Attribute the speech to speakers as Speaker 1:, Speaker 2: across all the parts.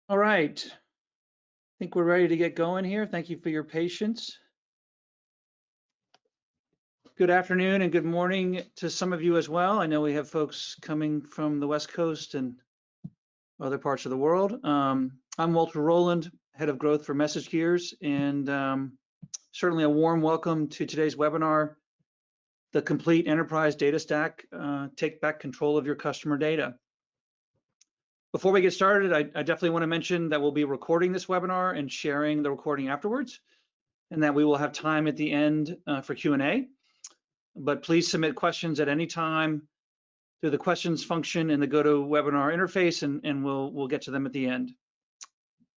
Speaker 1: All right, I think we're ready to get going here. Thank you for your patience. Good afternoon and good morning to some of you as well. I know we have folks coming from the West Coast and other parts of the world. I'm Walter Rowland, Head of Growth for MessageGears, and certainly a warm welcome to today's webinar, The Complete Enterprise Data Stack, Take Back Control of Your Customer Data. Before we get started, I definitely want to mention that we'll be recording this webinar and sharing the recording afterwards, and that we will have time at the end for Q&A. But please submit questions at any time through the questions function in the GoToWebinar interface, and we'll get to them at the end.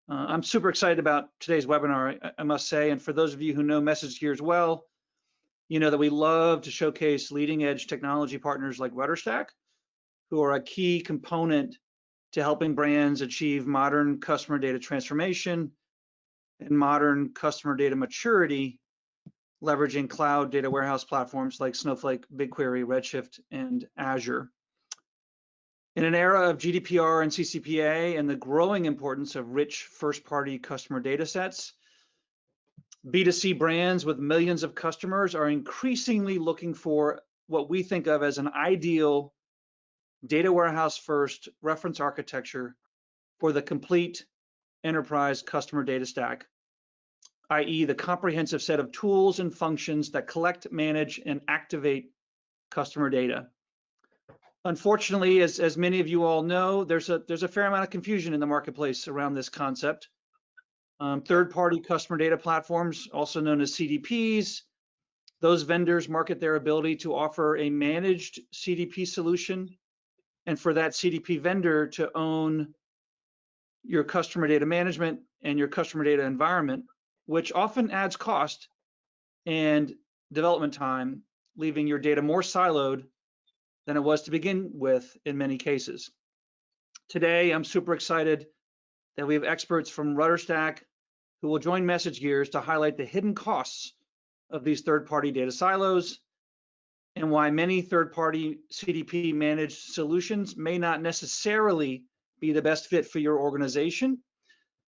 Speaker 1: I'm super excited about today's webinar, I must say, and for those of you who know MessageGears well, you know that we love to showcase leading edge technology partners like RudderStack, who are a key component to helping brands achieve modern customer data transformation and modern customer data maturity, leveraging cloud data warehouse platforms like Snowflake, BigQuery, Redshift, and Azure. In an era of GDPR and CCPA and the growing importance of rich first-party customer data sets, B2C brands with millions of customers are increasingly looking for what we think of as an ideal data warehouse first reference architecture for the complete enterprise customer data stack, i.e. the comprehensive set of tools and functions that collect, manage, and activate customer data. Unfortunately, as many of you all know, there's a fair amount of confusion in the marketplace around this concept. Third-party customer data platforms, also known as CDPs, those vendors market their ability to offer a managed CDP solution, and for that CDP vendor to own your customer data management and your customer data environment, which often adds cost and development time, leaving your data more siloed than it was to begin with in many cases. Today, I'm super excited that we have experts from RudderStack who will join MessageGears to highlight the hidden costs of these third-party data silos and why many third-party CDP managed solutions may not necessarily be the best fit for your organization.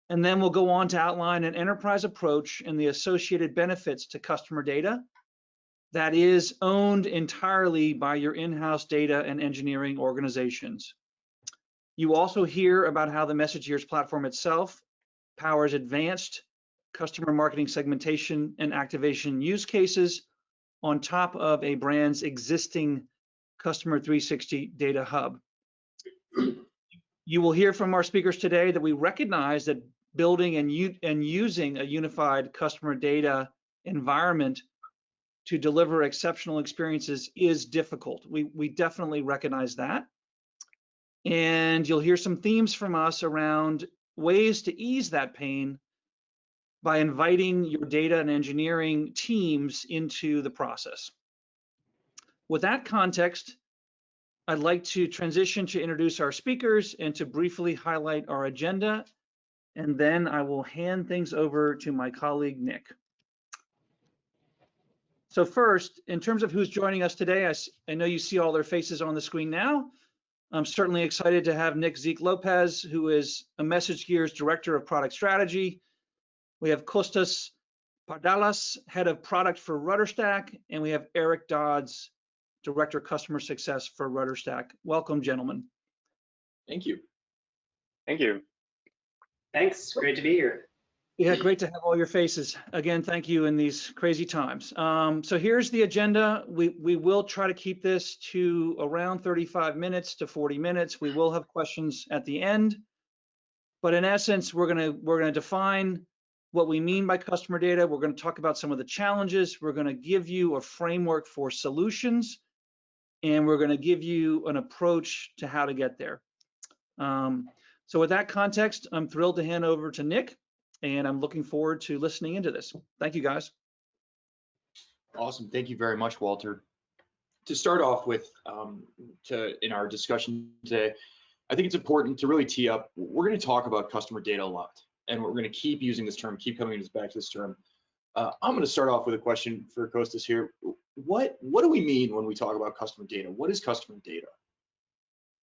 Speaker 1: And then we'll go on to outline an enterprise approach and the associated benefits to customer data that is owned entirely by your in-house data and engineering organizations. You also hear about how the MessageGears platform itself powers advanced customer marketing segmentation and activation use cases on top of a brand's existing Customer 360 data hub. You will hear from our speakers today that we recognize that building and using a unified customer data environment to deliver exceptional experiences is difficult. We definitely recognize that. And you'll hear some themes from us around ways to ease that pain by inviting your data and engineering teams into the process. With that context, I'd like to transition to introduce our speakers and to briefly highlight our agenda, and then I will hand things over to my colleague, Nick. So first, in terms of who's joining us today, I know you see all their faces on the screen now. I'm certainly excited to have Nick Zeke Lopez, who is a MessageGears Director of Product Strategy. We have Kostas Pardalas, Head of Product for RudderStack, and we have Eric Dodds, Director of Customer Success for RudderStack. Welcome, gentlemen.
Speaker 2: Thank you.
Speaker 3: Thank you.
Speaker 4: Thanks, great to be here.
Speaker 1: Yeah, great to have all your faces. Again, thank you in these crazy times. So here's the agenda. We will try to keep this to around 35 minutes to 40 minutes. We will have questions at the end. But in essence, we're gonna define what we mean by customer data. We're gonna talk about some of the challenges. We're gonna give you a framework for solutions, and we're gonna give you an approach to how to get there. So with that context, I'm thrilled to hand over to Nick, and I'm looking forward to listening into this. Thank you, guys.
Speaker 2: Awesome. Thank you very much, Walter. To start off with, in our discussion today, I think it's important to really tee up. We're going to talk about customer data a lot, and we're going to keep using this term, keep coming back to this term. I'm going to start off with a question for Kostas here. What do we mean when we talk about customer data? What is customer data?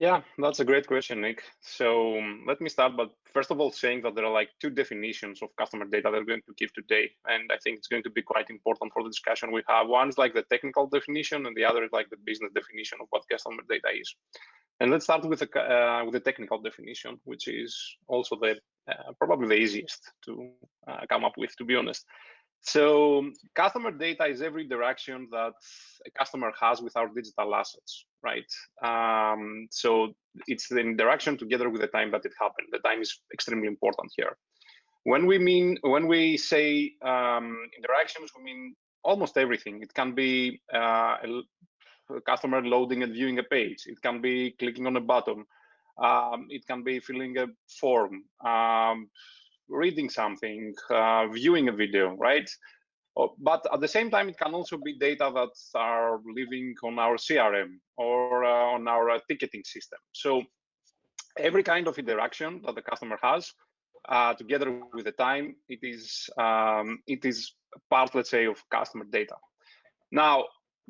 Speaker 3: Yeah, that's a great question, Nick. So let me start, but first of all, saying that there are like two definitions of customer data that we're going to give today. And I think it's going to be quite important for the discussion we have. One is like the technical definition, and the other is like the business definition of what customer data is. And let's start with the technical definition, which is also the probably the easiest to come up with, to be honest. So customer data is every interaction that a customer has with our digital assets, right? So it's the interaction together with the time that it happened. The time is extremely important here. When we say interactions, we mean almost everything. It can be a customer loading and viewing a page. It can be clicking on a button. It can be filling a form. Reading something, viewing a video, right? But at the same time, it can also be data that are living on our CRM or on our ticketing system. So every kind of interaction that the customer has, together with the time, it is part, let's say, of customer data. Now,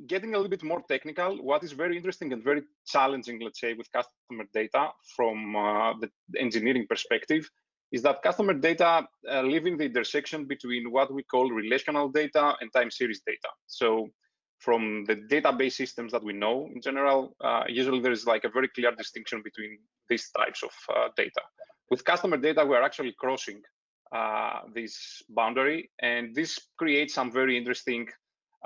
Speaker 3: getting a little bit more technical, what is very interesting and very challenging, let's say, with customer data from the engineering perspective is that customer data live in the intersection between what we call relational data and time series data. So from the database systems that we know in general, usually there is like a very clear distinction between these types of data. With customer data, we are actually crossing this boundary, and this creates some very interesting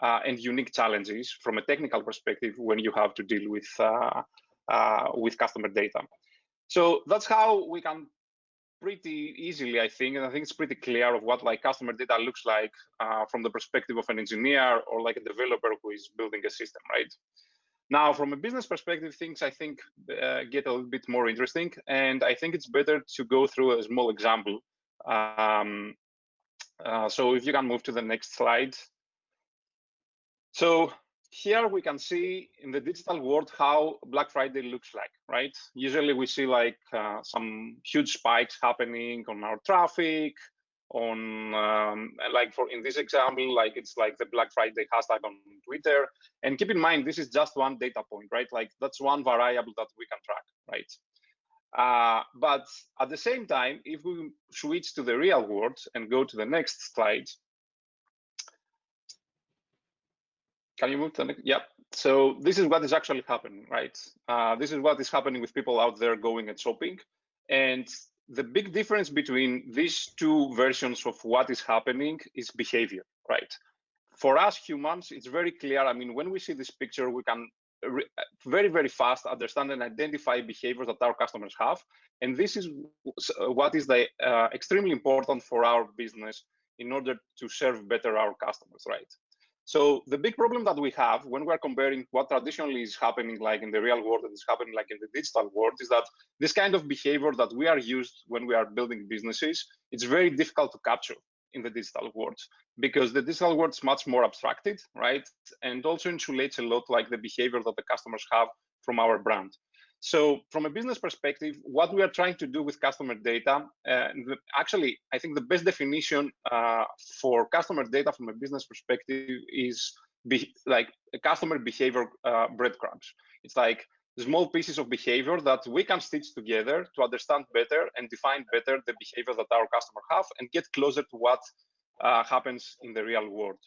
Speaker 3: and unique challenges from a technical perspective when you have to deal with customer data. So that's how we can pretty easily, I think, and I think it's pretty clear of what like customer data looks like from the perspective of an engineer or like a developer who is building a system, right? Now, from a business perspective, things I think get a little bit more interesting, and I think it's better to go through a small example. So if you can move to the next slide. So here we can see in the digital world how Black Friday looks like, right? Usually we see like some huge spikes happening on our traffic, on like for in this example, like it's like the Black Friday hashtag on Twitter. And keep in mind, this is just one data point, right? Like that's one variable that we can track, right? But at the same time, if we switch to the real world and go to the next slide, can you move to the next? Yep. So this is what is actually happening, right? This is what is happening with people out there going and shopping. And the big difference between these two versions of what is happening is behavior, right? For us humans, it's very clear. I mean, when we see this picture, we can very, very fast understand and identify behaviors that our customers have. And this is what is extremely important for our business in order to serve better our customers, right? So the big problem that we have when we're comparing what traditionally is happening like in the real world and is happening like in the digital world is that this kind of behavior that we are used when we are building businesses, it's very difficult to capture in the digital world because the digital world is much more abstracted, right? And also insulates a lot like the behavior that the customers have from our brand. So from a business perspective, what we are trying to do with customer data, actually, I think the best definition for customer data from a business perspective is like a customer behavior breadcrumbs. It's like small pieces of behavior that we can stitch together to understand better and define better the behavior that our customer have and get closer to what happens in the real world.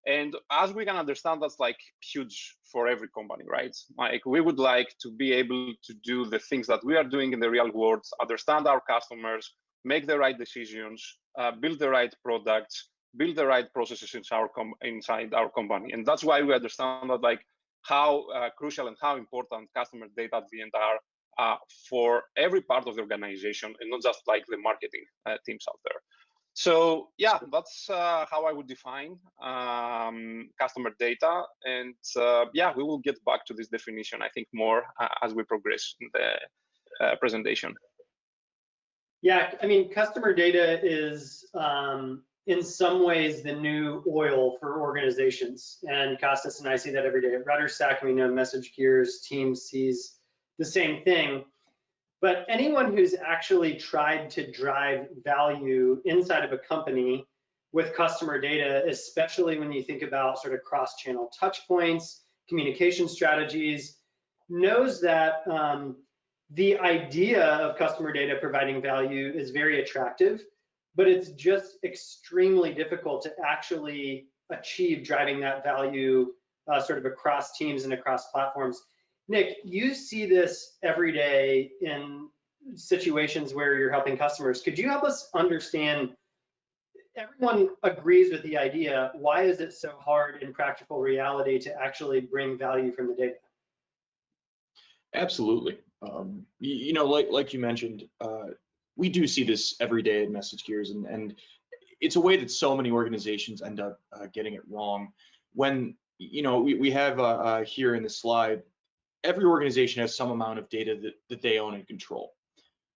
Speaker 3: And as we can understand, that's like huge for every company, right? Like we would like to be able to do the things that we are doing in the real world, understand our customers, make the right decisions, build the right products, build the right processes inside our company. And that's why we understand that like how crucial and how important customer data at the end are for every part of the organization and not just like the marketing teams out there. So yeah, that's how I would define customer data. And yeah, we will get back to this definition, I think, more as we progress in the presentation.
Speaker 4: Yeah, I mean, customer data is in some ways the new oil for organizations. And Costas and I see that every day at RudderStack. We know MessageGears team sees the same thing. But anyone who's actually tried to drive value inside of a company with customer data, especially when you think about sort of cross-channel touch points, communication strategies, knows that The idea of customer data providing value is very attractive, but it's just extremely difficult to actually achieve driving that value sort of across teams and across platforms. Nick, you see this every day in situations where you're helping customers. Could you help us understand, everyone agrees with the idea, why is it so hard in practical reality to actually bring value from the data?
Speaker 2: Absolutely. Like you mentioned, we do see this every day at MessageGears, and it's a way that so many organizations end up getting it wrong. When we have here in the slide, every organization has some amount of data that they own and control,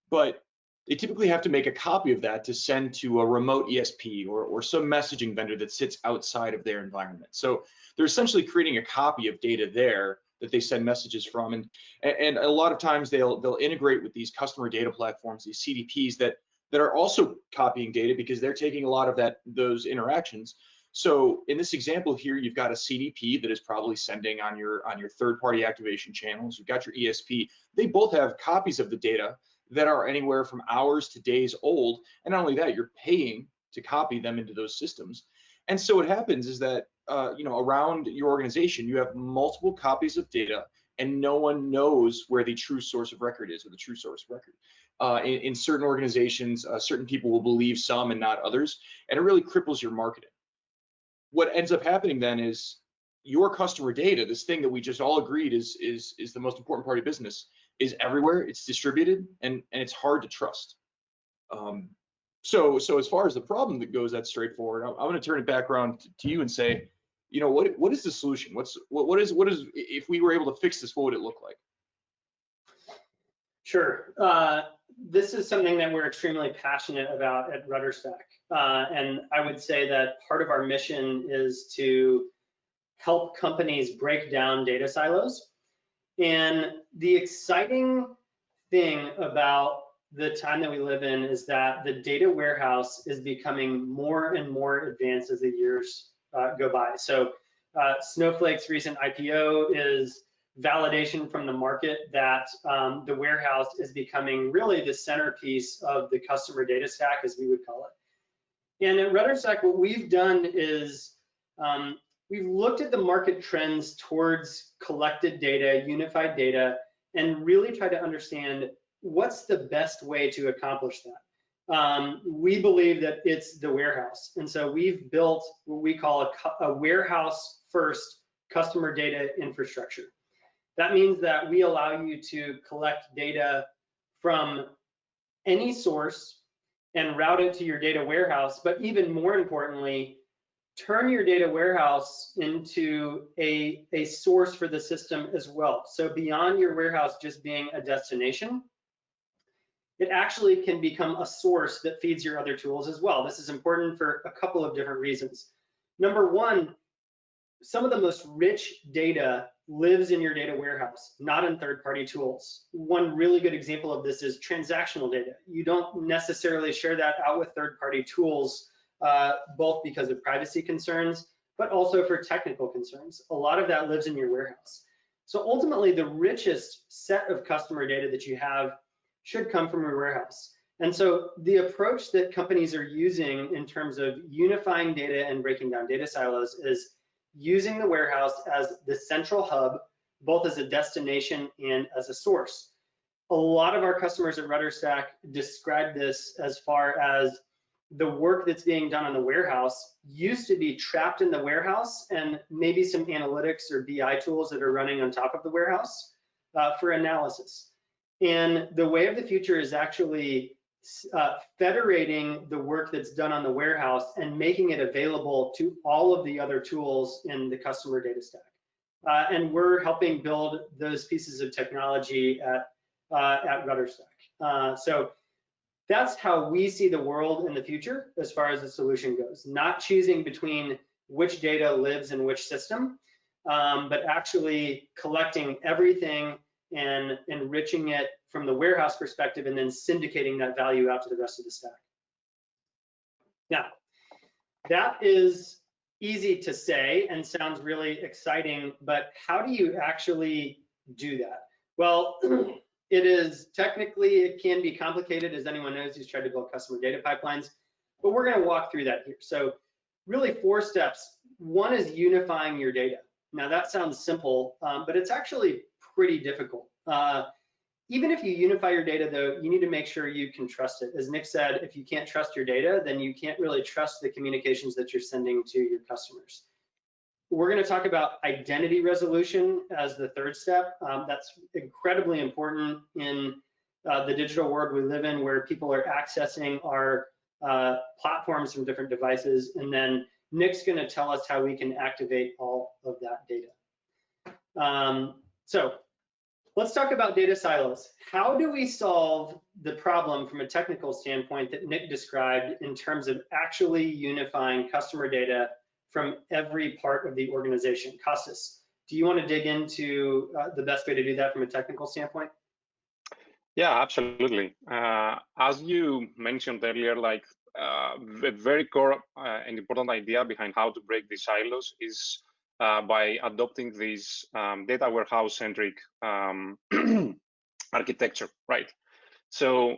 Speaker 2: but they typically have to make a copy of that to send to a remote ESP or some messaging vendor that sits outside of their environment. So they're essentially creating a copy of data there that they send messages from, and a lot of times they'll integrate with these customer data platforms, these CDPs that are also copying data because they're taking a lot of those interactions. So in this example here, you've got a CDP that is probably sending on your third-party activation channels. You've got your ESP. They both have copies of the data that are anywhere from hours to days old, and not only that, you're paying to copy them into those systems. And so what happens is that around your organization, you have multiple copies of data, and no one knows where the true source of record is, or the true source of record. In certain organizations, certain people will believe some and not others, and it really cripples your marketing. What ends up happening then is your customer data, this thing that we just all agreed is the most important part of business, is everywhere, it's distributed, and it's hard to trust. So as far as the problem that goes, that's straightforward. I'm going to turn it back around to you and say, what is the solution? What is if we were able to fix this, what would it look like?
Speaker 4: Sure. This is something that we're extremely passionate about at RudderStack. And I would say that part of our mission is to help companies break down data silos. And the exciting thing about the time that we live in is that the data warehouse is becoming more and more advanced as the years go by. So Snowflake's recent IPO is validation from the market that the warehouse is becoming really the centerpiece of the customer data stack, as we would call it. And at RudderStack, what we've done is we've looked at the market trends towards collected data, unified data, and really try to understand what's the best way to accomplish that. We believe that it's the warehouse. And so we've built what we call a warehouse-first customer data infrastructure. That means that we allow you to collect data from any source and route it to your data warehouse, but even more importantly, turn your data warehouse into a source for the system as well. So beyond your warehouse just being a destination, it actually can become a source that feeds your other tools as well. This is important for a couple of different reasons. Number one, some of the most rich data lives in your data warehouse, not in third-party tools. One really good example of this is transactional data. You don't necessarily share that out with third-party tools, both because of privacy concerns, but also for technical concerns. A lot of that lives in your warehouse. So ultimately, the richest set of customer data that you have should come from your warehouse. And so the approach that companies are using in terms of unifying data and breaking down data silos is using the warehouse as the central hub, both as a destination and as a source. A lot of our customers at RudderStack describe this as far as the work that's being done on the warehouse used to be trapped in the warehouse and maybe some analytics or BI tools that are running on top of the warehouse for analysis. And the way of the future is actually federating the work that's done on the warehouse and making it available to all of the other tools in the customer data stack. And we're helping build those pieces of technology at RudderStack. So that's how we see the world in the future as far as the solution goes. Not choosing between which data lives in which system, but actually collecting everything and enriching it from the warehouse perspective and then syndicating that value out to the rest of the stack. Now, that is easy to say and sounds really exciting, but how do you actually do that? Well, it is technically, it can be complicated, as anyone knows who's tried to build customer data pipelines, but we're going to walk through that here. So really 4 steps. One is unifying your data. Now that sounds simple, but it's actually pretty difficult. Even if you unify your data though, you need to make sure you can trust it. As Nick said, if you can't trust your data, then you can't really trust the communications that you're sending to your customers. We're going to talk about identity resolution as the 3rd step. That's incredibly important in the digital world we live in, where people are accessing our platforms from different devices. And then Nick's going to tell us how we can activate all of that data. So let's talk about data silos. How do we solve the problem from a technical standpoint that Nick described in terms of actually unifying customer data from every part of the organization? Kostas, do you want to dig into the best way to do that from a technical standpoint?
Speaker 3: Yeah, absolutely. As you mentioned earlier, like the very core and important idea behind how to break these silos is by adopting this data warehouse-centric architecture, right? So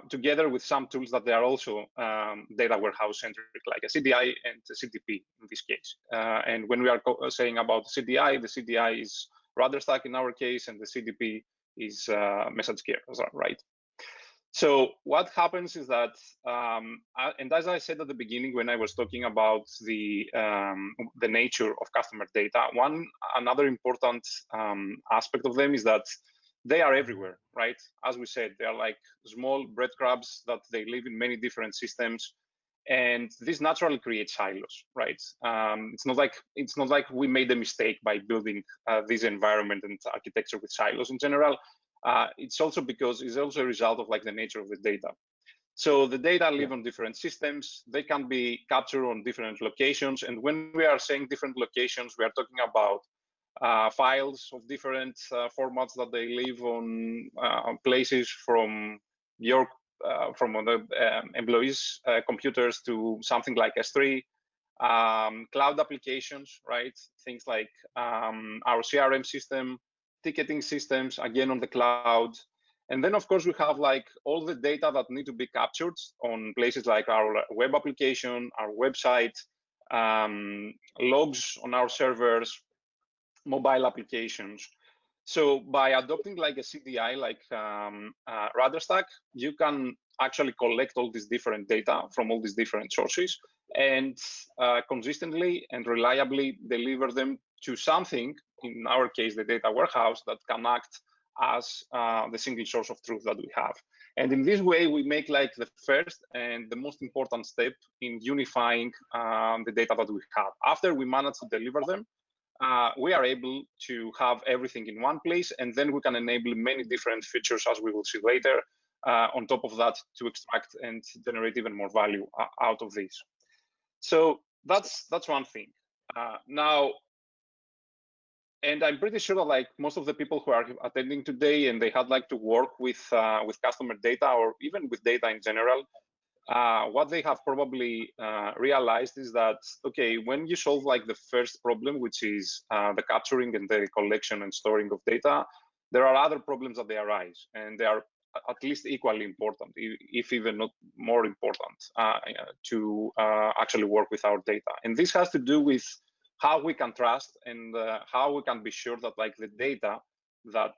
Speaker 3: together with some tools that they are also data warehouse-centric, like a CDI and a CDP in this case. And when we are saying about CDI, the CDI is RudderStack in our case, and the CDP is MessageGears, right? So what happens is that, and as I said at the beginning when I was talking about the nature of customer data, another important aspect of them is that they are everywhere, right? As we said, they are like small breadcrumbs that they live in many different systems, and this naturally creates silos, right? It's not like we made a mistake by building this environment and architecture with silos in general. It's also because it's also a result of like the nature of the data. So the data live on different systems. They can be captured on different locations, and when we are saying different locations, we are talking about files of different formats that they live on places from your from the employees' computers to something like S3, cloud applications, right? Things like our CRM system, ticketing systems, again on the cloud. And then of course we have like all the data that need to be captured on places like our web application, our website, logs on our servers, mobile applications. So by adopting like a CDI, like RudderStack, you can actually collect all this different data from all these different sources and consistently and reliably deliver them to something, in our case, the data warehouse, that can act as the single source of truth that we have. And in this way, we make like the first and the most important step in unifying the data that we have. After we manage to deliver them, we are able to have everything in one place, and then we can enable many different features, as we will see later, on top of that, to extract and generate even more value out of this. So that's one thing. Now, and I'm pretty sure that like most of the people who are attending today and they had like to work with customer data or even with data in general, what they have probably realized is that, okay, when you solve like the first problem, which is the capturing and the collection and storing of data, there are other problems that they arise, and they are at least equally important, if even not more important, to actually work with our data. And this has to do with how we can trust and how we can be sure that like the data that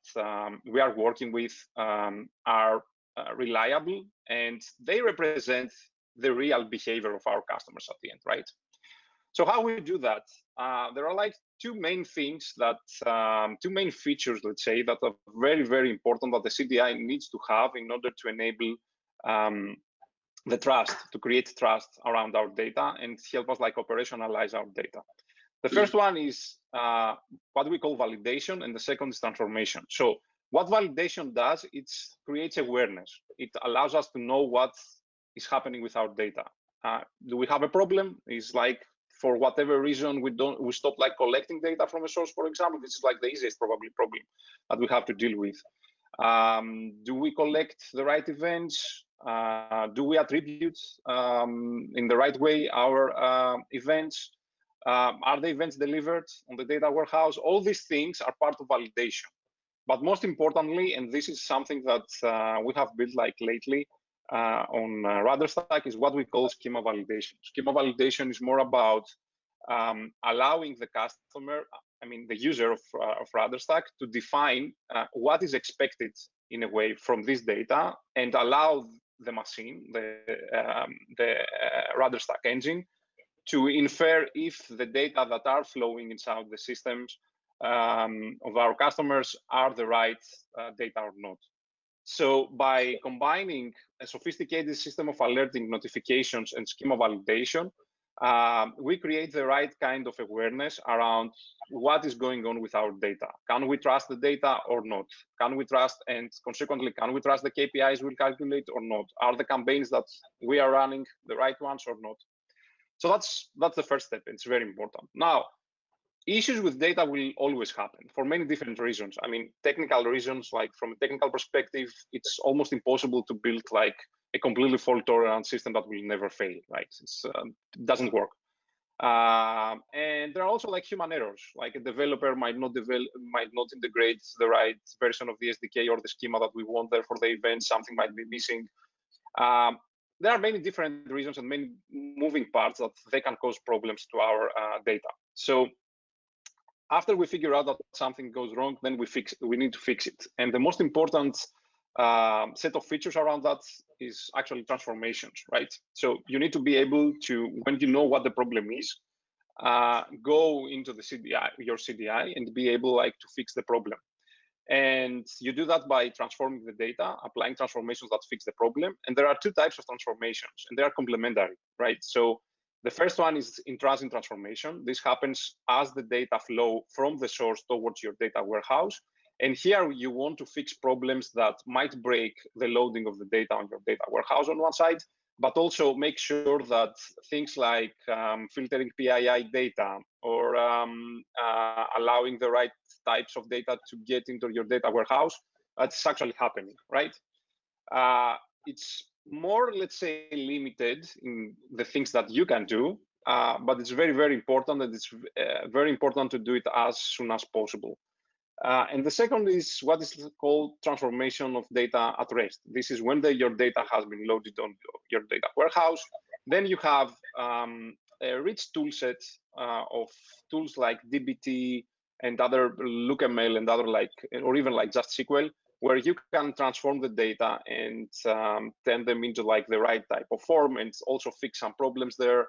Speaker 3: we are working with are reliable, and they represent the real behavior of our customers at the end, right? So how we do that? There are like two main things that, two main features, let's say, that are very, very important that the CDI needs to have in order to enable the trust, to create trust around our data and help us like operationalize our data. The first one is what we call validation, and the second is transformation. So what validation does, it creates awareness. It allows us to know what is happening with our data. Do we have a problem? It's like, for whatever reason, we stop like collecting data from a source, for example. This is like the easiest probably problem that we have to deal with. Do we collect the right events? Do we attribute in the right way our events? Are the events delivered on the data warehouse? All these things are part of validation. But most importantly, and this is something that we have built like lately on RudderStack, is what we call schema validation. Schema validation is more about allowing the customer, the user of RudderStack, to define what is expected in a way from this data, and allow the machine, the RudderStack engine, to infer if the data that are flowing inside the systems of our customers are the right data or not. So by combining a sophisticated system of alerting, notifications, and schema validation, we create the right kind of awareness around what is going on with our data. Can we trust the data or not? Can we trust, and consequently, can we trust the KPIs we calculate or not? Are the campaigns that we are running the right ones or not? So that's the first step. It's very important. Now, issues with data will always happen for many different reasons. Technical reasons, like from a technical perspective, it's almost impossible to build like a completely fault-tolerant system that will never fail, right? It doesn't work. And there are also like human errors, like a developer might not integrate the right version of the SDK or the schema that we want there for the event. Something might be missing. There are many different reasons and many moving parts that they can cause problems to our data. So after we figure out that something goes wrong, then we need to fix it. And the most important set of features around that is actually transformations, right? So you need to be able to, when you know what the problem is, go into the CDI, your CDI, and be able like to fix the problem. And you do that by transforming the data, applying transformations that fix the problem. And there are two types of transformations, and they are complementary, right? So the first one is in-transit transformation. This happens as the data flow from the source towards your data warehouse. And here you want to fix problems that might break the loading of the data on your data warehouse on one side, but also make sure that things like filtering PII data or allowing the right types of data to get into your data warehouse, that's actually happening, right? It's more, let's say, limited in the things that you can do, but it's very, very important, and it's very important to do it as soon as possible. And the second is what is called transformation of data at rest. This is when your data has been loaded on your data warehouse. Then you have a rich tool set of tools like DBT and other LookML and other or even like just SQL, where you can transform the data and turn them into like the right type of form, and also fix some problems there,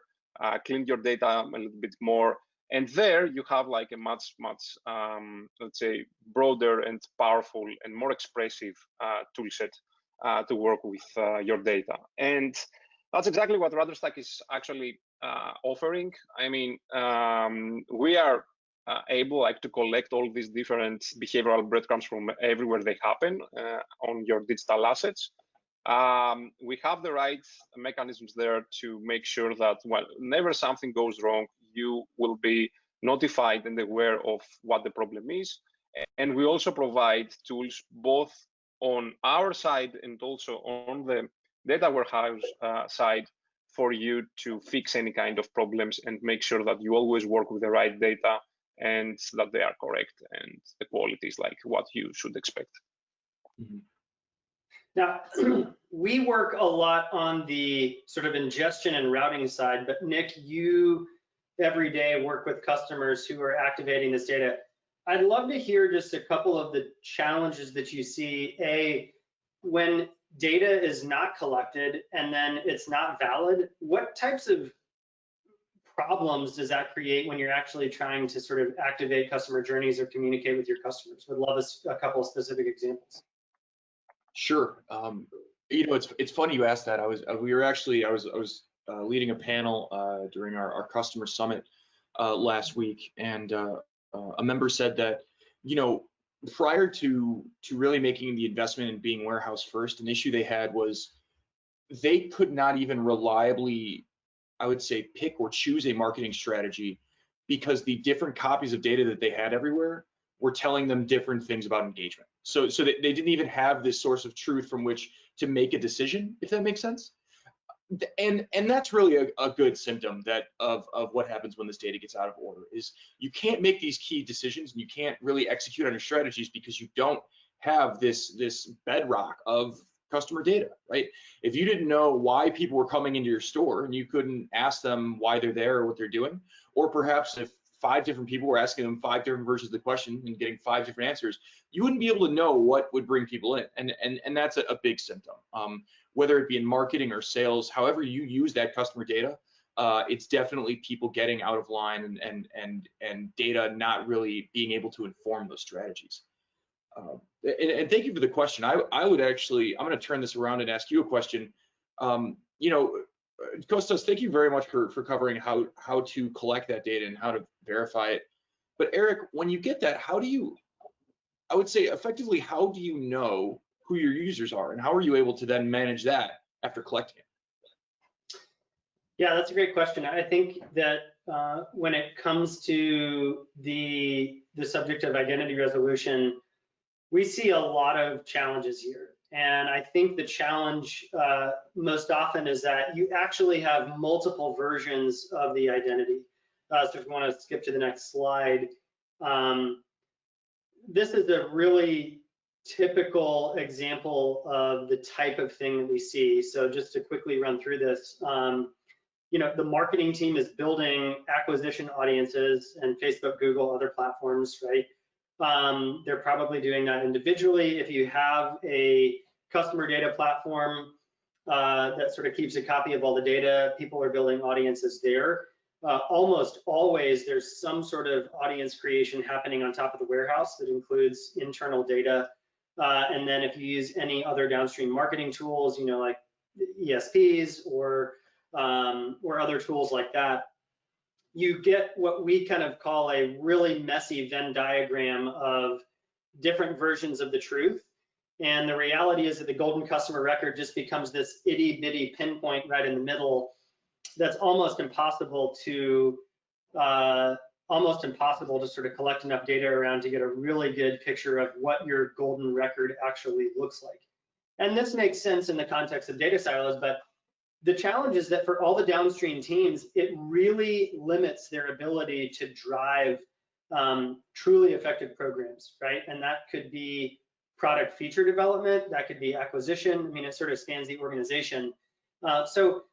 Speaker 3: clean your data a little bit more. And there you have like a much, let's say, broader and powerful and more expressive tool set to work with your data. And that's exactly what RudderStack is actually offering. We are able to collect all these different behavioral breadcrumbs from everywhere they happen on your digital assets. We have the right mechanisms there to make sure that, whenever something goes wrong, you will be notified and aware of what the problem is. And we also provide tools both on our side and also on the data warehouse side for you to fix any kind of problems and make sure that you always work with the right data and that they are correct and the quality is like what you should expect.
Speaker 4: Mm-hmm. Now, we work a lot on the sort of ingestion and routing side, but Nick, you every day work with customers who are activating this data. I'd love to hear just a couple of the challenges that you see. When data is not collected and then it's not valid, what types of problems does that create when you're actually trying to sort of activate customer journeys or communicate with your customers? Would love a couple of specific examples.
Speaker 2: Sure. It's funny you asked that. I was leading a panel during our customer summit last week, and a member said that, prior to really making the investment in being warehouse first, an issue they had was they could not even reliably, I would say, pick or choose a marketing strategy because the different copies of data that they had everywhere were telling them different things about engagement. So they didn't even have this source of truth from which to make a decision, if that makes sense. And that's really a good symptom that of what happens when this data gets out of order, is you can't make these key decisions and you can't really execute on your strategies because you don't have this bedrock of customer data, right? If you didn't know why people were coming into your store and you couldn't ask them why they're there or what they're doing, or perhaps if 5 different people were asking them 5 different versions of the question and getting 5 different answers, you wouldn't be able to know what would bring people in, and that's a big symptom. Whether it be in marketing or sales, however you use that customer data, it's definitely people getting out of line and data not really being able to inform those strategies. And thank you for the question. I would actually, I'm going to turn this around and ask you a question. Kostas, thank you very much for covering how to collect that data and how to verify it. But Eric, when you get that, how do you, I would say effectively, how do you know who your users are, and how are you able to then manage that after collecting it?
Speaker 4: Yeah, that's a great question. I think that when it comes to the subject of identity resolution, we see a lot of challenges here. And I think the challenge most often is that you actually have multiple versions of the identity. So if you want to skip to the next slide, this is a really typical example of the type of thing that we see. So just to quickly run through this, the marketing team is building acquisition audiences and Facebook, Google, other platforms, right? They're probably doing that individually. If you have a customer data platform that sort of keeps a copy of all the data, people are building audiences there. Almost always there's some sort of audience creation happening on top of the warehouse that includes internal data. And then if you use any other downstream marketing tools, like ESPs or other tools like that, you get what we kind of call a really messy Venn diagram of different versions of the truth. And the reality is that the golden customer record just becomes this itty bitty pinpoint right in the middle that's almost impossible to sort of collect enough data around to get a really good picture of what your golden record actually looks like. And this makes sense in the context of data silos, but the challenge is that for all the downstream teams, it really limits their ability to drive truly effective programs, right? And that could be product feature development, that could be acquisition. I mean, it sort of spans the organization. So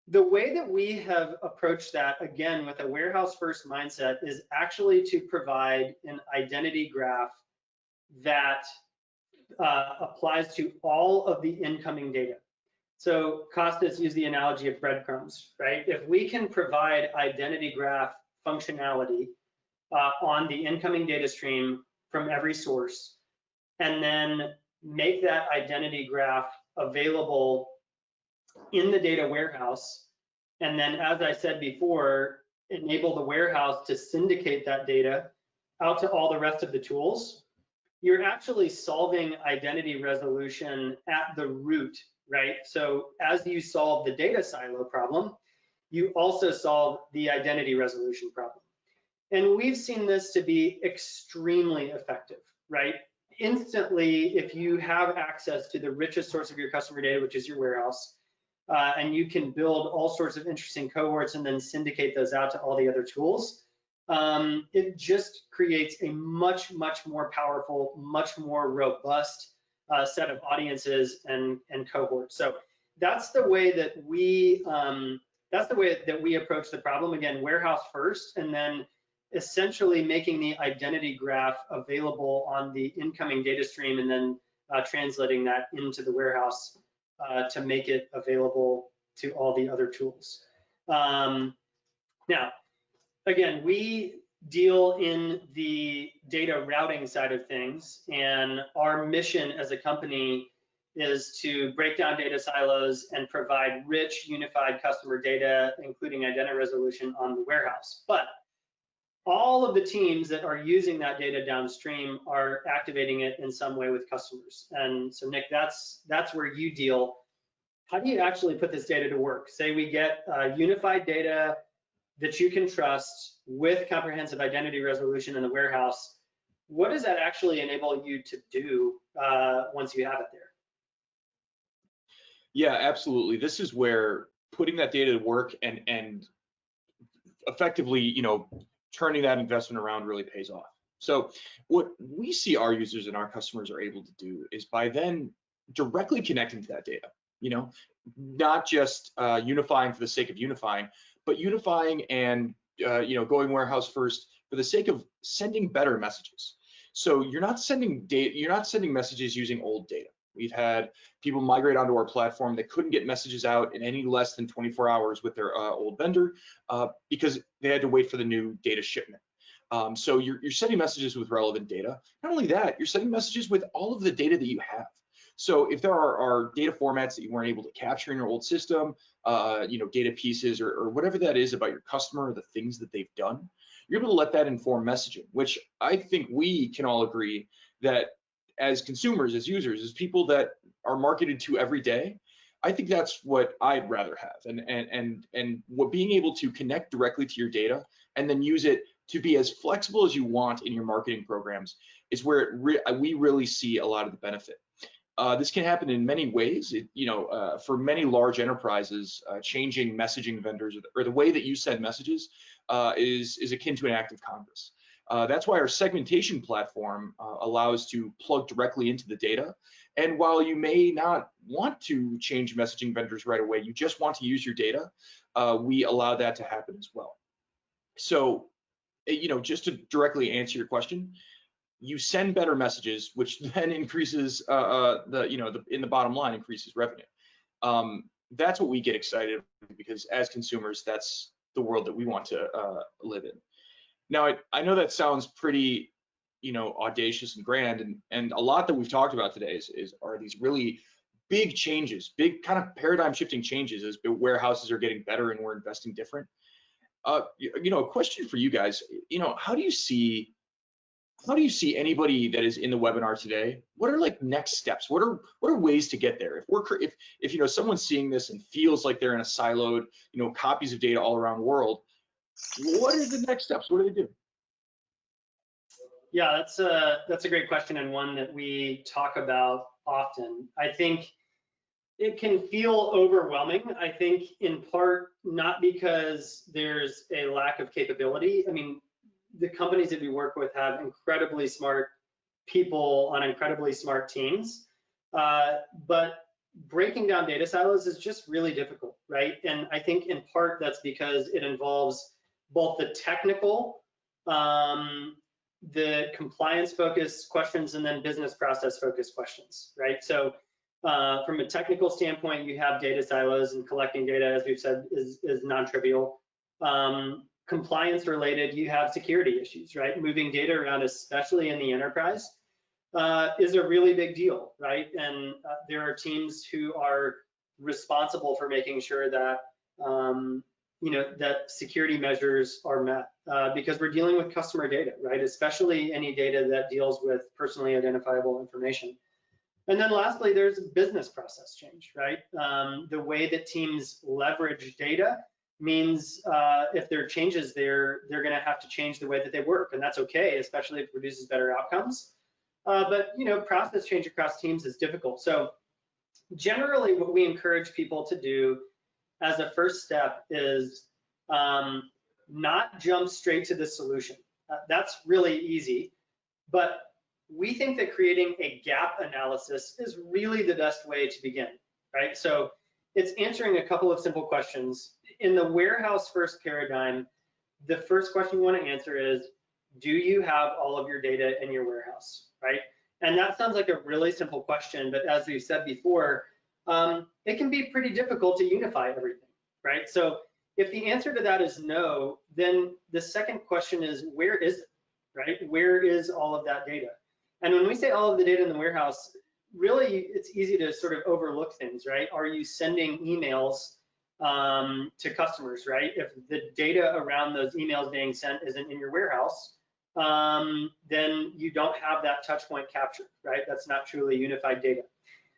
Speaker 4: the way that we have approached that, again, with a warehouse first mindset, is actually to provide an identity graph that applies to all of the incoming data. So Kostas used the analogy of breadcrumbs, right? If we can provide identity graph functionality on the incoming data stream from every source, and then make that identity graph available in the data warehouse, and then, as I said before, enable the warehouse to syndicate that data out to all the rest of the tools, you're actually solving identity resolution at the root, right? So as you solve the data silo problem, you also solve the identity resolution problem. And we've seen this to be extremely effective, right? Instantly, if you have access to the richest source of your customer data, which is your warehouse, and you can build all sorts of interesting cohorts and then syndicate those out to all the other tools, it just creates a much, much more powerful, much more robust set of audiences and cohorts. So that's the way that we approach the problem. Again, warehouse first, and then essentially making the identity graph available on the incoming data stream, and then translating that into the warehouse to make it available to all the other tools. Now, again, we deal in the data routing side of things, and our mission as a company is to break down data silos and provide rich, unified customer data, including identity resolution on the warehouse. But all of the teams that are using that data downstream are activating it in some way with customers. And so, Nick, that's where you deal. How do you actually put this data to work? Say we get unified data that you can trust with comprehensive identity resolution in the warehouse. What does that actually enable you to do once you have it there?
Speaker 2: Yeah, absolutely. This is where putting that data to work and effectively, you know, turning that investment around really pays off. So what we see our users and our customers are able to do is by then directly connecting to that data, you know, not just unifying for the sake of unifying, but unifying and you know, going warehouse first for the sake of sending better messages. So you're not sending data, you're not sending messages using old data. We've had people migrate onto our platform that couldn't get messages out in any less than 24 hours with their old vendor because they had to wait for the new data shipment. So you're sending messages with relevant data. Not only that, you're sending messages with all of the data that you have. So if there are data formats that you weren't able to capture in your old system, you know, data pieces or whatever that is about your customer or the things that they've done, you're able to let that inform messaging, which I think we can all agree that as consumers, as users, as people that are marketed to every day, I think that's what I'd rather have. And what being able to connect directly to your data and then use it to be as flexible as you want in your marketing programs is where we really see a lot of the benefit. This can happen in many ways. For many large enterprises, changing messaging vendors or the way that you send messages is akin to an act of Congress. That's why our segmentation platform allows to plug directly into the data. And while you may not want to change messaging vendors right away, you just want to use your data, we allow that to happen as well. So, just to directly answer your question, you send better messages, which then increases in the bottom line increases revenue. That's what we get excited about, because as consumers, that's the world that we want to live in. Now, I know that sounds pretty, audacious and grand, and a lot that we've talked about today are these really big changes, big kind of paradigm shifting changes as warehouses are getting better and we're investing different. A question for you guys, how do you see anybody that is in the webinar today? What are like next steps? What are ways to get there? If someone's seeing this and feels like they're in a siloed, copies of data all around the world, what are the next steps? What do they do?
Speaker 4: Yeah, that's a great question, and one that we talk about often. I think it can feel overwhelming. I think in part not because there's a lack of capability. I mean, the companies that we work with have incredibly smart people on incredibly smart teams, but breaking down data silos is just really difficult, right? And I think in part that's because it involves both the technical, the compliance-focused questions, and then business process-focused questions, right? So from a technical standpoint, you have data silos, and collecting data, as we've said, is non-trivial. Compliance related, you have security issues, right? Moving data around, especially in the enterprise, is a really big deal, right? And there are teams who are responsible for making sure that that security measures are met, because we're dealing with customer data, right? Especially any data that deals with personally identifiable information. And then lastly, there's business process change, right? The way that teams leverage data means if there are changes there, they're going to have to change the way that they work, and that's okay, especially if it produces better outcomes. But process change across teams is difficult. So generally, what we encourage people to do as a first step is not jump straight to the solution. That's really easy, but we think that creating a gap analysis is really the best way to begin, right? So it's answering a couple of simple questions. In the warehouse first paradigm, the first question you want to answer is, do you have all of your data in your warehouse, right? And that sounds like a really simple question, but as we've said before, it can be pretty difficult to unify everything, right? So if the answer to that is no, then the second question is, where is it, right? Where is all of that data? And when we say all of the data in the warehouse, really it's easy to sort of overlook things, right? Are you sending emails to customers, right? If the data around those emails being sent isn't in your warehouse, then you don't have that touch point captured, right? That's not truly unified data.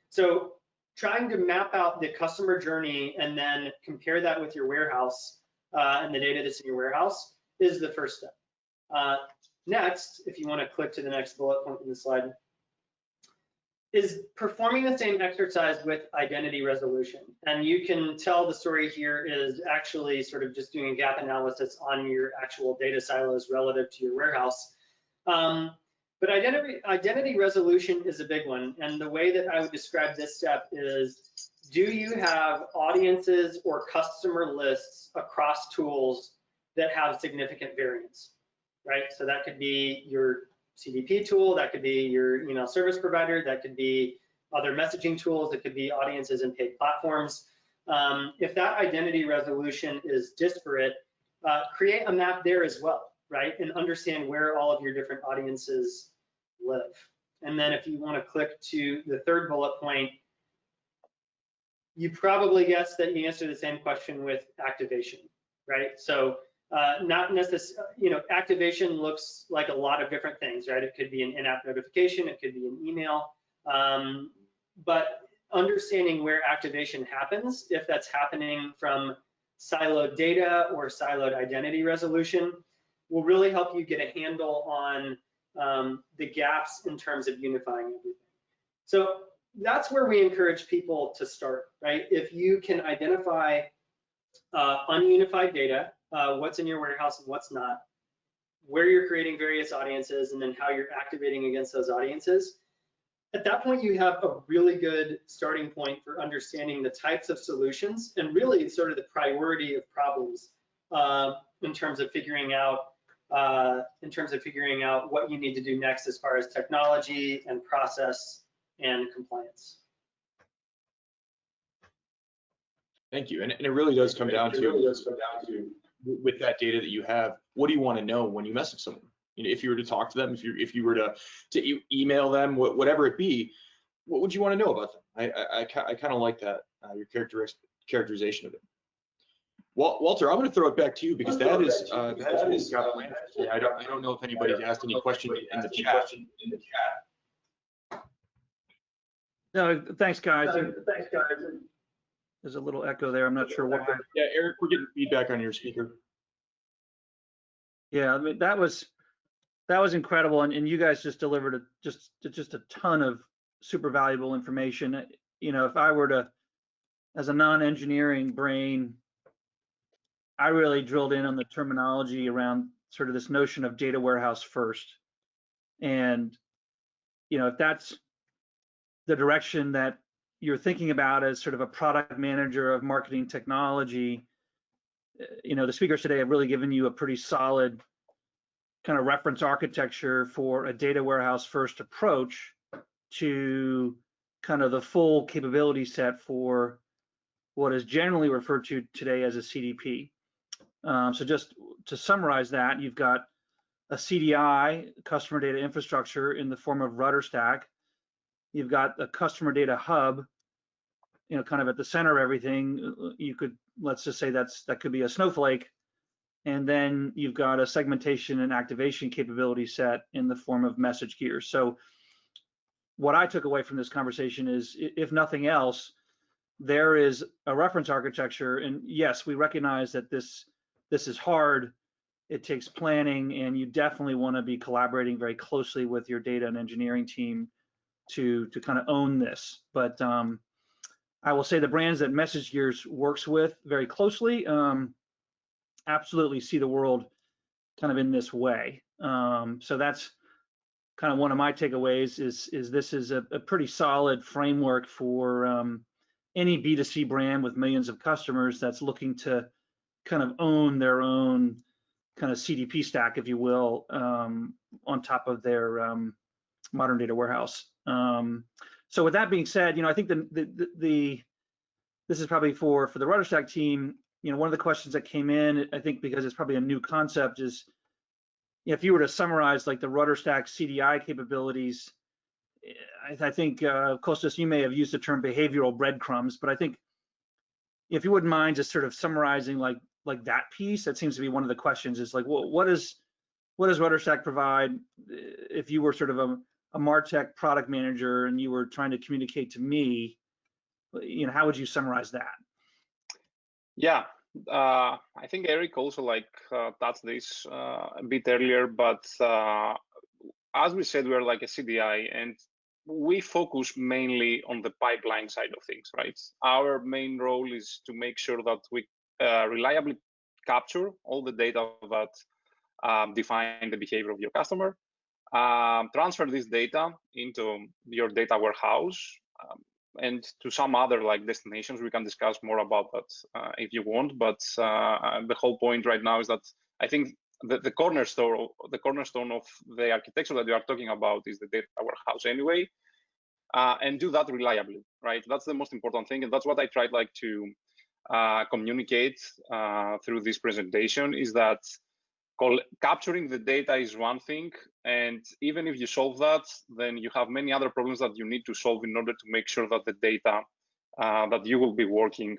Speaker 4: So trying to map out the customer journey and then compare that with your warehouse and the data that's in your warehouse is the first step. Next, if you want to click to the next bullet point in the slide, is performing the same exercise with identity resolution. And you can tell the story here is actually sort of just doing a gap analysis on your actual data silos relative to your warehouse. But identity resolution is a big one. And the way that I would describe this step is, do you have audiences or customer lists across tools that have significant variance, right? So that could be your CDP tool, that could be your email service provider, that could be other messaging tools, that could be audiences and paid platforms. If that identity resolution is disparate, create a map there as well, right? And understand where all of your different audiences live. And then if you want to click to the third bullet point, you probably guessed that you answer the same question with activation, right? So not necessarily, activation looks like a lot of different things, right? It could be an in-app notification, it could be an email, but understanding where activation happens, if that's happening from siloed data or siloed identity resolution, will really help you get a handle on the gaps in terms of unifying everything. So that's where we encourage people to start, right? If you can identify ununified data, what's in your warehouse and what's not, where you're creating various audiences, and then how you're activating against those audiences, at that point you have a really good starting point for understanding the types of solutions and really sort of the priority of problems in terms of figuring out what you need to do next as far as technology and process and compliance.
Speaker 2: Thank you. And it really does come down to, with that data that you have, what do you want to know when you message someone? If you were to talk to them, if you were to email them, whatever it be, what would you want to know about them? I kind of like that, your characterization of it. Well, Walter, I'm going to throw it back to you because that is I don't know if anybody's asked any questions in the chat.
Speaker 1: No, thanks, guys. There's a little echo there. I'm not sure why.
Speaker 2: Yeah, Eric, we're getting feedback on your speaker.
Speaker 1: Yeah, I mean, that was incredible, and you guys just delivered just a ton of super valuable information. If I were to, as a non-engineering brain, I really drilled in on the terminology around sort of this notion of data warehouse first. And if that's the direction that you're thinking about as sort of a product manager of marketing technology, the speakers today have really given you a pretty solid kind of reference architecture for a data warehouse first approach to kind of the full capability set for what is generally referred to today as a CDP. So just to summarize that, you've got a CDI, customer data infrastructure, in the form of RudderStack. You've got a customer data hub, kind of at the center of everything. Let's just say that could be a snowflake. And then you've got a segmentation and activation capability set in the form of MessageGears. So what I took away from this conversation is, if nothing else, there is a reference architecture. And yes, we recognize that this is hard. It takes planning, and you definitely want to be collaborating very closely with your data and engineering team to kind of own this. But I will say the brands that MessageGears works with very closely absolutely see the world kind of in this way. So that's kind of one of my takeaways is this is a pretty solid framework for any B2C brand with millions of customers that's looking to kind of own their own kind of CDP stack, if you will, on top of their modern data warehouse. So with that being said, I think this is probably for the RudderStack team. One of the questions that came in, I think because it's probably a new concept, is if you were to summarize like the RudderStack CDI capabilities, I think Kostas, you may have used the term behavioral breadcrumbs, but I think if you wouldn't mind just sort of summarizing like that piece, that seems to be one of the questions, is like, what does RudderStack provide? If you were sort of a MarTech product manager and you were trying to communicate to me, how would you summarize that?
Speaker 3: Yeah, I think Eric also touched this a bit earlier, but as we said, we're like a CDI, and we focus mainly on the pipeline side of things, right? Our main role is to make sure that we reliably capture all the data that define the behavior of your customer, transfer this data into your data warehouse, and to some other like destinations. We can discuss more about that if you want, but the whole point right now is that I think the cornerstone of the architecture that we are talking about is the data warehouse anyway, and do that reliably, right? That's the most important thing, and that's what I tried like to communicate through this presentation, is that capturing the data is one thing, and even if you solve that, then you have many other problems that you need to solve in order to make sure that the data that you will be working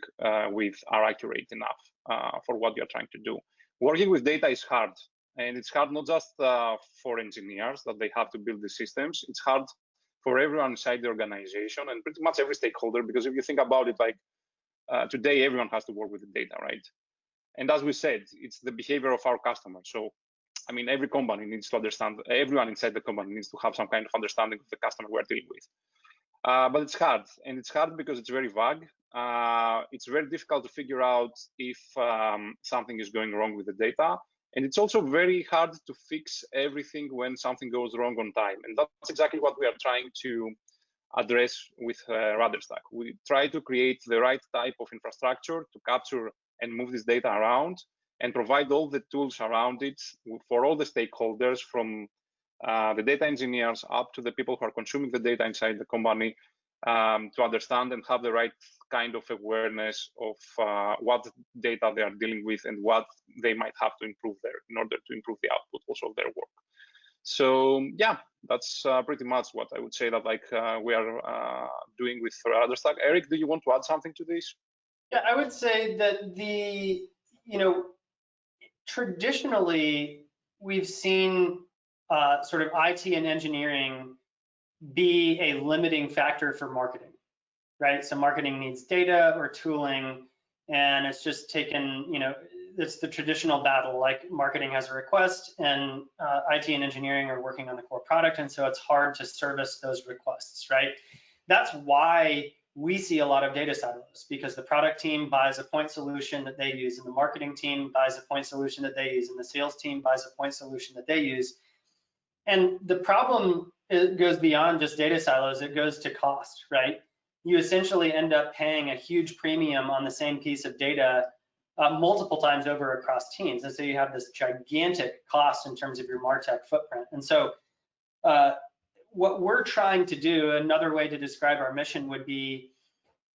Speaker 3: with are accurate enough for what you're trying to do. Working with data is hard, and it's hard not just for engineers that they have to build the systems. It's hard for everyone inside the organization and pretty much every stakeholder, because if you think about it, like today, everyone has to work with the data, right? And as we said, it's the behavior of our customers. So, I mean, every company needs to understand, everyone inside the company needs to have some kind of understanding of the customer we're dealing with. But it's hard, and it's hard because it's very vague. It's very difficult to figure out if something is going wrong with the data. And it's also very hard to fix everything when something goes wrong on time. And that's exactly what we are trying to address with RudderStack. We try to create the right type of infrastructure to capture and move this data around, and provide all the tools around it for all the stakeholders, from the data engineers up to the people who are consuming the data inside the company, to understand and have the right kind of awareness of what data they are dealing with and what they might have to improve there in order to improve the output also of their work. So yeah, that's pretty much what I would say that like we are doing with RudderStack. Eric, do you want to add something to this?
Speaker 4: Yeah, I would say that traditionally we've seen sort of IT and engineering be a limiting factor for marketing, right? So marketing needs data or tooling, and it's just taken, it's the traditional battle. Like marketing has a request, and IT and engineering are working on the core product, and so it's hard to service those requests, right? That's why we see a lot of data silos, because the product team buys a point solution that they use, and the marketing team buys a point solution that they use, and the sales team buys a point solution that they use. And the problem, it goes beyond just data silos, it goes to cost, right? You essentially end up paying a huge premium on the same piece of data multiple times over across teams. And so you have this gigantic cost in terms of your MarTech footprint. And so what we're trying to do, another way to describe our mission would be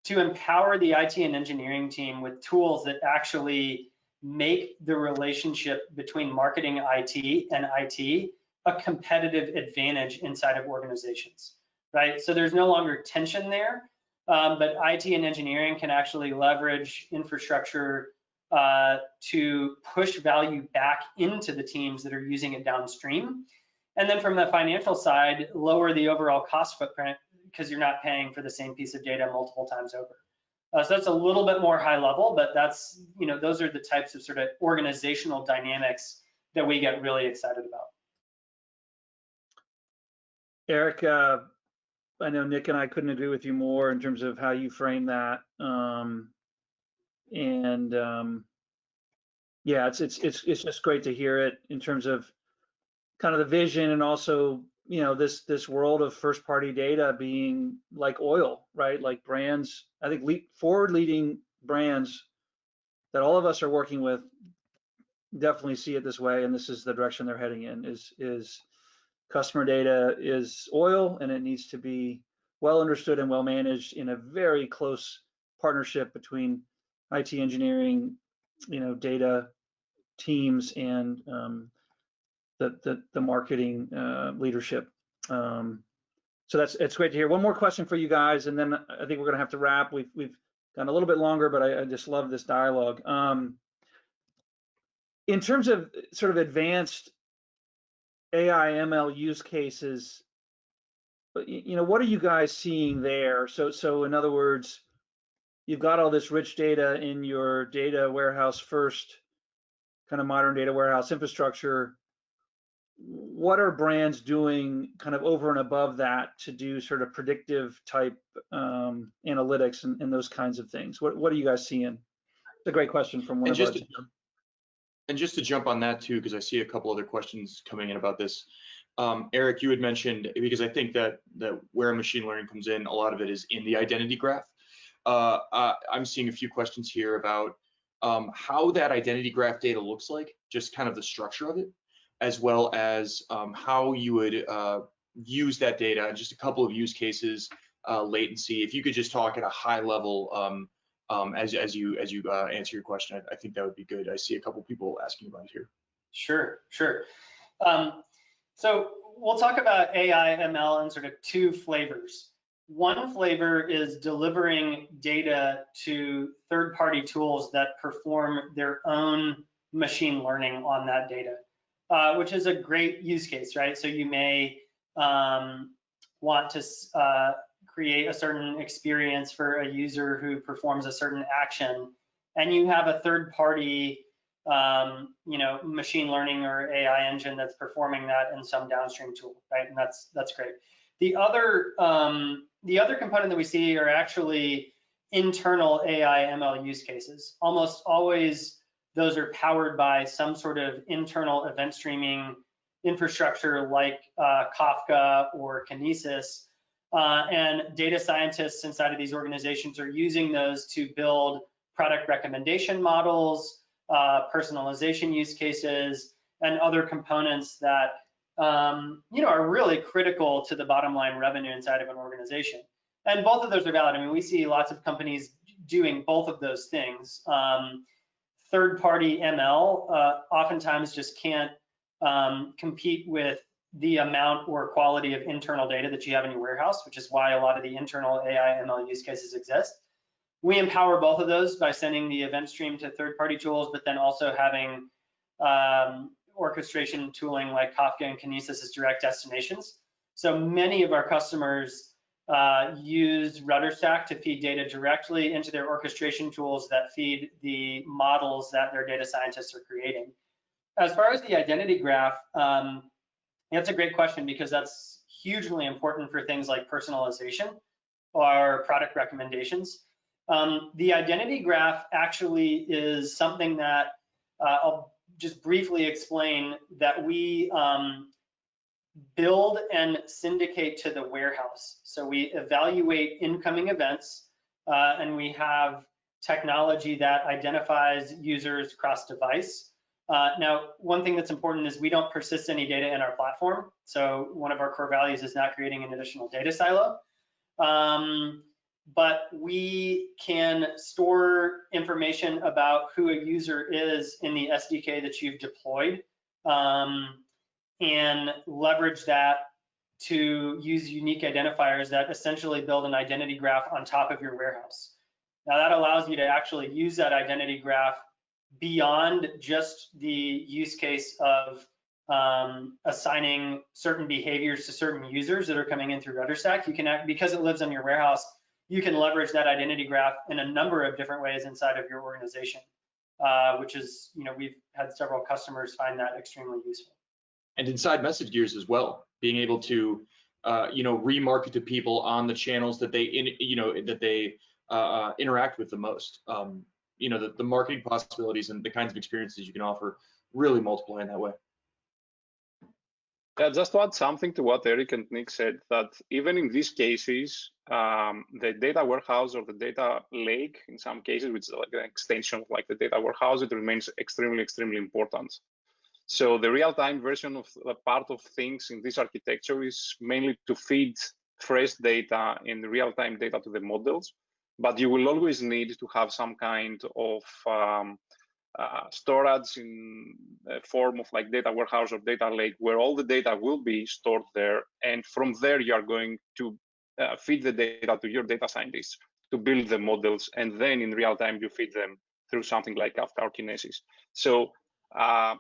Speaker 4: to empower the IT and engineering team with tools that actually make the relationship between marketing IT and IT a competitive advantage inside of organizations, right? So there's no longer tension there, but IT and engineering can actually leverage infrastructure to push value back into the teams that are using it downstream. And then from the financial side, lower the overall cost footprint, because you're not paying for the same piece of data multiple times over. So that's a little bit more high level, but that's, those are the types of sort of organizational dynamics that we get really excited about.
Speaker 1: Eric, I know Nick and I couldn't agree with you more in terms of how you frame that. Yeah, it's just great to hear it in terms of kind of the vision, and also, this world of first party data being like oil, right? Like brands, I think forward leading brands that all of us are working with definitely see it this way, and this is the direction they're heading in, is customer data is oil, and it needs to be well understood and well managed in a very close partnership between IT engineering, data teams, and the marketing leadership. So it's great to hear. One more question for you guys, and then I think we're going to have to wrap. We've gone a little bit longer, but I just love this dialogue. In terms of sort of advanced AI ML use cases, what are you guys seeing there? So in other words, you've got all this rich data in your data warehouse first, kind of modern data warehouse infrastructure. what are brands doing kind of over and above that to do sort of predictive type analytics and those kinds of things? What are you guys seeing? It's a great question from one of our.
Speaker 2: And just to jump on that too, because I see a couple other questions coming in about this. Eric, you had mentioned, because I think that where machine learning comes in, a lot of it is in the identity graph. I'm seeing a few questions here about how that identity graph data looks like, just kind of the structure of it, as well as how you would use that data, and just a couple of use cases, latency. If you could just talk at a high level as you answer your question, I think that would be good. I see a couple people asking about it here.
Speaker 4: Sure. So we'll talk about AI, ML in sort of two flavors. One flavor is delivering data to third-party tools that perform their own machine learning on that data, which is a great use case, right? So you may want to create a certain experience for a user who performs a certain action, and you have a third-party machine learning or AI engine that's performing that in some downstream tool, right? And that's great. The other component that we see are actually internal AI ML use cases. Almost always those are powered by some sort of internal event streaming infrastructure like Kafka or Kinesis, and data scientists inside of these organizations are using those to build product recommendation models, personalization use cases, and other components that are really critical to the bottom line revenue inside of an organization. And both of those are valid. I mean, we see lots of companies doing both of those things. Third-party ML oftentimes just can't compete with the amount or quality of internal data that you have in your warehouse, which is why a lot of the internal AI ML use cases exist. We empower both of those by sending the event stream to third-party tools, but then also having orchestration tooling like Kafka and Kinesis as direct destinations. So many of our customers use RudderStack to feed data directly into their orchestration tools that feed the models that their data scientists are creating. As far as the identity graph, that's a great question, because that's hugely important for things like personalization or product recommendations. The identity graph actually is something that I'll just briefly explain that we build and syndicate to the warehouse. So we evaluate incoming events, and we have technology that identifies users cross device. Now, one thing that's important is we don't persist any data in our platform. So one of our core values is not creating an additional data silo. But we can store information about who a user is in the SDK that you've deployed, and leverage that to use unique identifiers that essentially build an identity graph on top of your warehouse. Now that allows you to actually use that identity graph beyond just the use case of assigning certain behaviors to certain users that are coming in through RudderStack. You can, because it lives on your warehouse, you can leverage that identity graph in a number of different ways inside of your organization, which is, we've had several customers find that extremely useful.
Speaker 2: And inside MessageGears as well, being able to, remarket to people on the channels that they, interact with the most. The marketing possibilities and the kinds of experiences you can offer really multiply in that way.
Speaker 3: Yeah, just to add something to what Eric and Nick said, that even in these cases, the data warehouse or the data lake, in some cases, which is like an extension of like the data warehouse, it remains extremely, extremely important. So the real-time version of the part of things in this architecture is mainly to feed fresh data and real-time data to the models, but you will always need to have some kind of storage in the form of like data warehouse or data lake, where all the data will be stored there, and from there you are going to feed the data to your data scientists to build the models, and then in real time you feed them through something like Kafka or Kinesis. So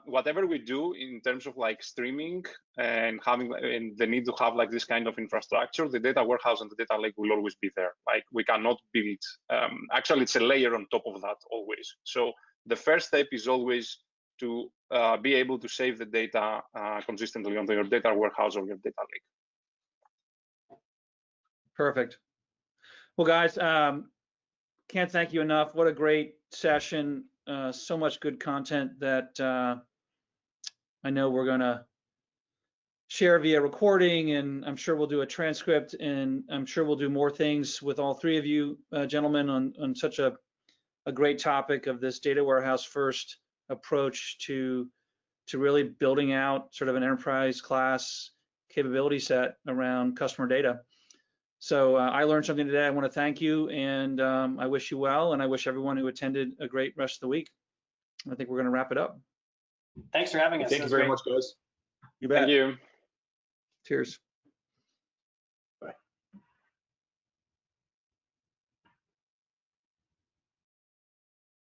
Speaker 3: whatever we do in terms of like streaming and having and the need to have like this kind of infrastructure, the data warehouse and the data lake will always be there. Like we cannot build, actually it's a layer on top of that always. So the first step is always to be able to save the data consistently onto your data warehouse or your data lake.
Speaker 1: Perfect. Well, guys, can't thank you enough. What a great session. So much good content that I know we're going to share via recording, and I'm sure we'll do a transcript, and I'm sure we'll do more things with all three of you gentlemen on such a great topic of this data warehouse first approach to really building out sort of an enterprise class capability set around customer data. So I learned something today. I want to thank you, and I wish you well, and I wish everyone who attended a great rest of the week. I think we're going to wrap it up.
Speaker 4: Thanks for having us.
Speaker 2: Thank you very much, guys.
Speaker 1: You bet.
Speaker 3: Thank you.
Speaker 1: Cheers.